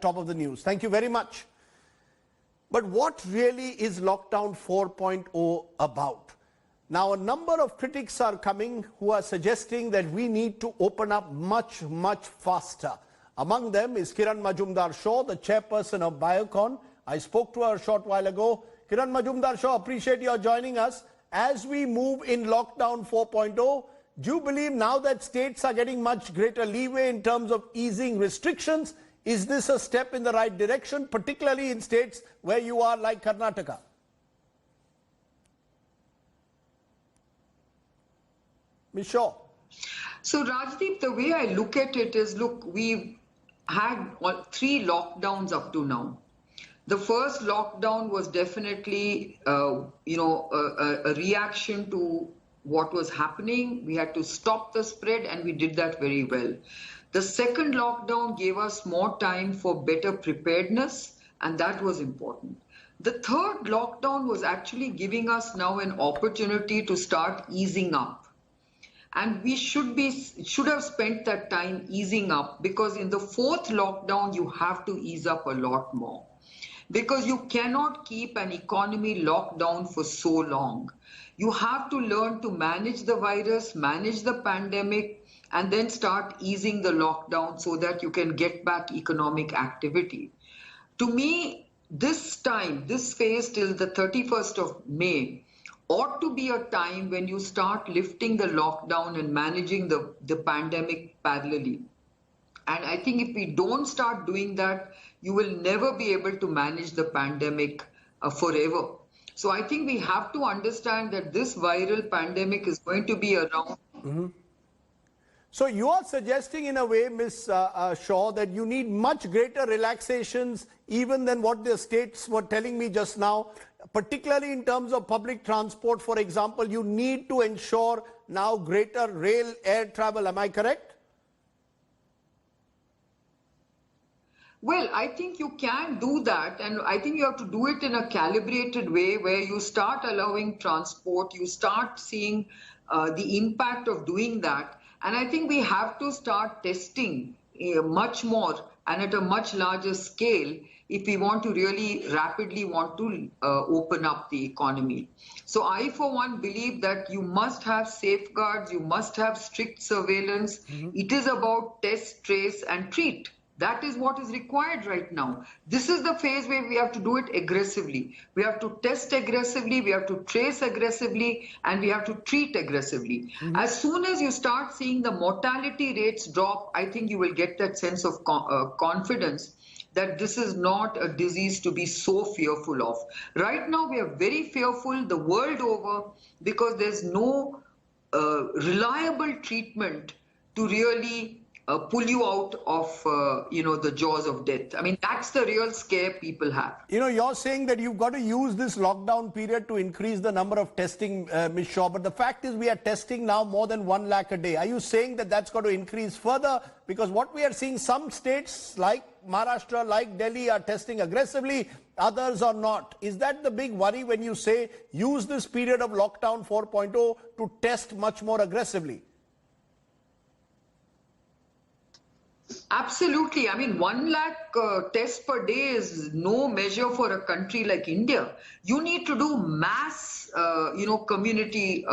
top of the news. Thank you very much. But what really is lockdown 4.0 about? Now, a number of critics are coming who are suggesting that we need to open up much, much faster. Among them is Kiran Majumdar-Shaw, the chairperson of Biocon. I spoke to her a short while ago. Kiran Majumdar-Shaw, appreciate your joining us. As we move in lockdown 4.0, do you believe now that states are getting much greater leeway in terms of easing restrictions? Is this a step in the right direction, particularly in states where you are like Karnataka? Ms. Shaw. So Rajdeep, the way I look at it is, look, we've had 3 lockdowns up to now. The first lockdown was definitely, a reaction to what was happening. We had to stop the spread and we did that very well. The second lockdown gave us more time for better preparedness, and that was important. The third lockdown was actually giving us now an opportunity to start easing up. And we should have spent that time easing up, because in the fourth lockdown, you have to ease up a lot more. Because you cannot keep an economy locked down for so long. You have to learn to manage the virus, manage the pandemic, and then start easing the lockdown so that you can get back economic activity. To me, this time, this phase till the 31st of May, ought to be a time when you start lifting the lockdown and managing the pandemic parallelly. And I think if we don't start doing that, you will never be able to manage the pandemic forever. So I think we have to understand that this viral pandemic is going to be around. Mm-hmm. So you are suggesting in a way, Ms. Shaw, that you need much greater relaxations even than what the states were telling me just now, particularly in terms of public transport. For example, you need to ensure now greater rail air travel. Am I correct? Well, I think you can do that, and I think you have to do it in a calibrated way where you start allowing transport, you start seeing the impact of doing that. And I think we have to start testing much more and at a much larger scale if we want to really rapidly open up the economy. So I, for one, believe that you must have safeguards, you must have strict surveillance. Mm-hmm. It is about test, trace, and treat. That is what is required right now. This is the phase where we have to do it aggressively. We have to test aggressively, we have to trace aggressively, and we have to treat aggressively. Mm-hmm. As soon as you start seeing the mortality rates drop, I think you will get that sense of confidence that this is not a disease to be so fearful of. Right now, we are very fearful the world over because there's no reliable treatment to really pull you out of, the jaws of death. I mean, that's the real scare people have. You know, you're saying that you've got to use this lockdown period to increase the number of testing, Ms. Shaw, but the fact is we are testing now more than 1 lakh a day. Are you saying that that's got to increase further? Because what we are seeing, some states like Maharashtra, like Delhi are testing aggressively, others are not. Is that the big worry when you say use this period of lockdown 4.0 to test much more aggressively? Absolutely. I mean, 1 lakh tests per day is no measure for a country like India. You need to do mass, community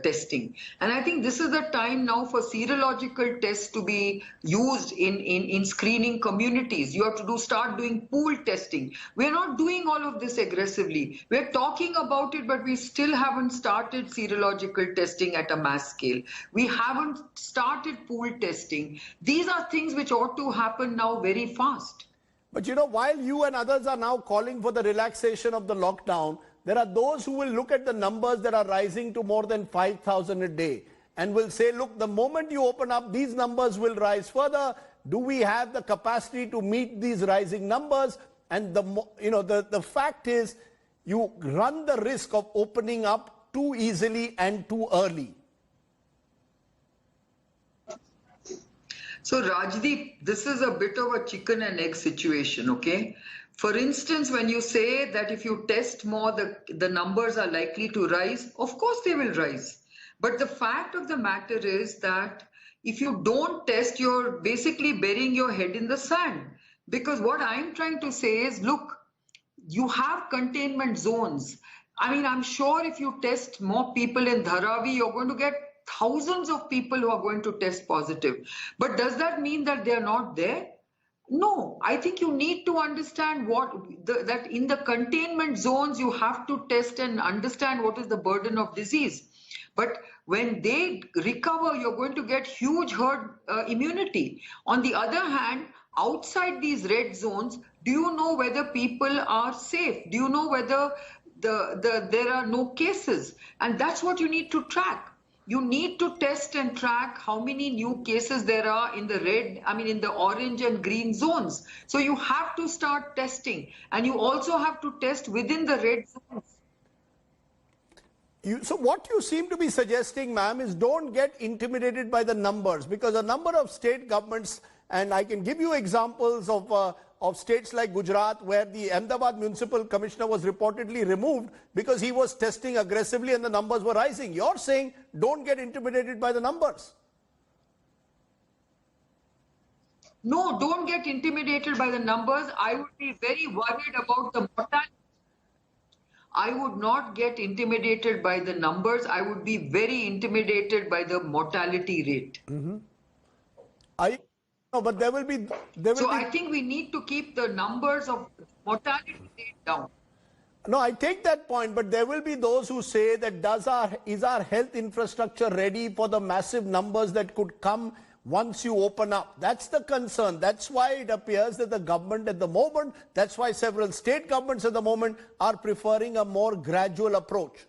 testing. And I think this is the time now for serological tests to be used in screening communities. You have to start doing pool testing. We're not doing all of this aggressively. We're talking about it, but we still haven't started serological testing at a mass scale. We haven't started pool testing. These are things which ought to happen now very fast. But you know, while you and others are now calling for the relaxation of the lockdown, there are those who will look at the numbers that are rising to more than 5,000 a day and will say, look, the moment you open up, these numbers will rise further. Do we have the capacity to meet these rising numbers? And the fact is, you run the risk of opening up too easily and too early. So Rajdeep, this is a bit of a chicken and egg situation, okay? For instance, when you say that if you test more, the numbers are likely to rise, of course they will rise. But the fact of the matter is that if you don't test, you're basically burying your head in the sand. Because what I'm trying to say is, look, you have containment zones. I mean, I'm sure if you test more people in Dharavi, you're going to get thousands of people who are going to test positive. But does that mean that they're not there? No, I think you need to understand that in the containment zones, you have to test and understand what is the burden of disease. But when they recover, you're going to get huge herd immunity. On the other hand, outside these red zones, do you know whether people are safe? Do you know whether there are no cases? And that's what you need to track. You need to test and track how many new cases there are in in the orange and green zones. So you have to start testing, and you also have to test within the red zones. So what you seem to be suggesting, ma'am, is don't get intimidated by the numbers, because a number of state governments, and I can give you examples of states like Gujarat, where the Ahmedabad municipal commissioner was reportedly removed because he was testing aggressively and the numbers were rising. You're saying don't get intimidated by the numbers. No, don't get intimidated by the numbers. I would be very worried about the mortality. I would not get intimidated by the numbers. I would be very intimidated by the mortality rate. No, but there will be. I think we need to keep the numbers of mortality rate down. No, I take that point, but there will be those who say that is our health infrastructure ready for the massive numbers that could come once you open up? That's the concern. That's why it appears that the government at the moment, that's why several state governments at the moment are preferring a more gradual approach.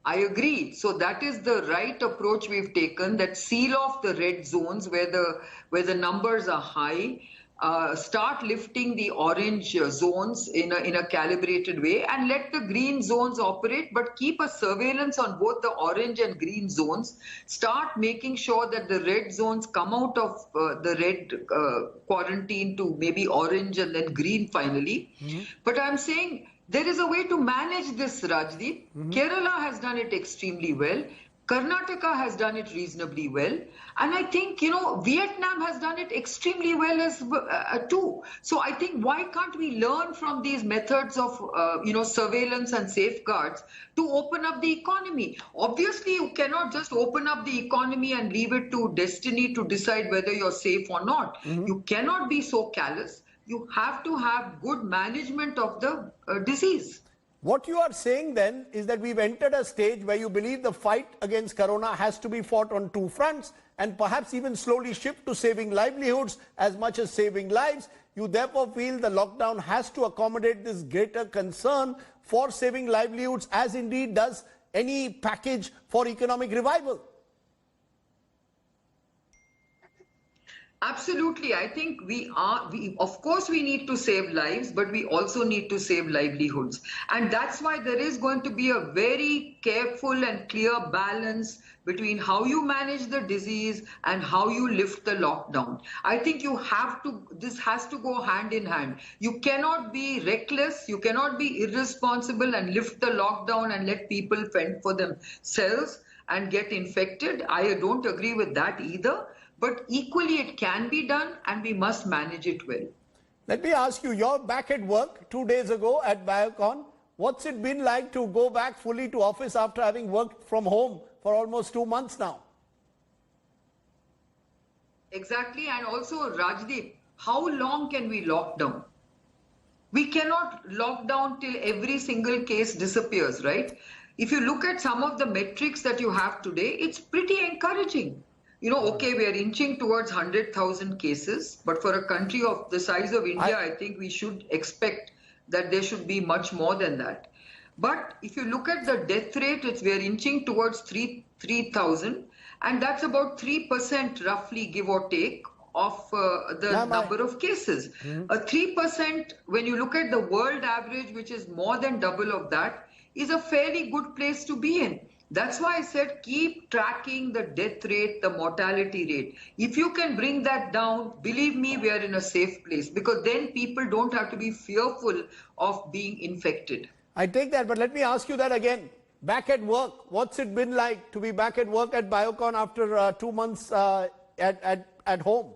I agree. So that is the right approach we've taken, that seal off the red zones where the numbers are high, start lifting the orange zones in a calibrated way, and let the green zones operate, but keep a surveillance on both the orange and green zones. Start making sure that the red zones come out of the red quarantine to maybe orange and then green finally. But I'm saying there is a way to manage this, Rajdeep. Kerala has done it extremely well. Karnataka has done it reasonably well. And I think, Vietnam has done it extremely well as too. So I think, why can't we learn from these methods of, surveillance and safeguards to open up the economy? Obviously, you cannot just open up the economy and leave it to destiny to decide whether you're safe or not. You cannot be so callous. You have to have good management of the disease. What you are saying then is that we've entered a stage where you believe the fight against corona has to be fought on two fronts, and perhaps even slowly shift to saving livelihoods as much as saving lives. You therefore feel the lockdown has to accommodate this greater concern for saving livelihoods, as indeed does any package for economic revival. Absolutely. I think of course we need to save lives, but we also need to save livelihoods. And that's why there is going to be a very careful and clear balance between how you manage the disease and how you lift the lockdown. I think this has to go hand in hand. You cannot be reckless, you cannot be irresponsible and lift the lockdown and let people fend for themselves and get infected. I don't agree with that either. But equally, it can be done, and we must manage it well. Let me ask you, you're back at work 2 days ago at Biocon. What's it been like to go back fully to office after having worked from home for almost 2 months now? Exactly. And also, Rajdeep, how long can we lock down? We cannot lock down till every single case disappears, right? If you look at some of the metrics that you have today, it's pretty encouraging. Okay, we are inching towards 100,000 cases, but for a country of the size of India, I think we should expect that there should be much more than that. But if you look at the death rate, we are inching towards 3,000, and that's about 3% roughly, give or take, of the number of cases. 3%, when you look at the world average, which is more than double of that, is a fairly good place to be in. That's why I said keep tracking the death rate, the mortality rate. If you can bring that down, believe me, we are in a safe place, because then people don't have to be fearful of being infected. I take that, but let me ask you that again. Back at work, what's it been like to be back at work at Biocon after 2 months at home?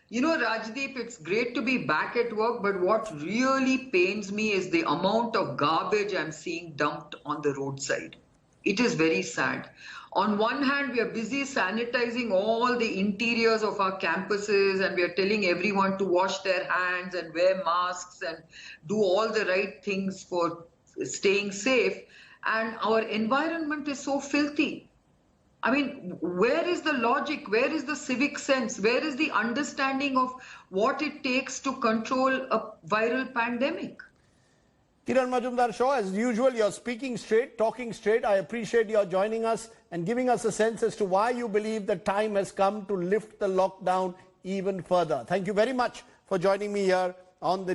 You know, Rajdeep, it's great to be back at work, but what really pains me is the amount of garbage I'm seeing dumped on the roadside. It is very sad. On one hand, we are busy sanitizing all the interiors of our campuses, and we are telling everyone to wash their hands and wear masks and do all the right things for staying safe. And our environment is so filthy. I mean, where is the logic? Where is the civic sense? Where is the understanding of what it takes to control a viral pandemic? Kiran Majumdar-Shaw, as usual, you're speaking straight, talking straight. I appreciate your joining us and giving us a sense as to why you believe the time has come to lift the lockdown even further. Thank you very much for joining me here on the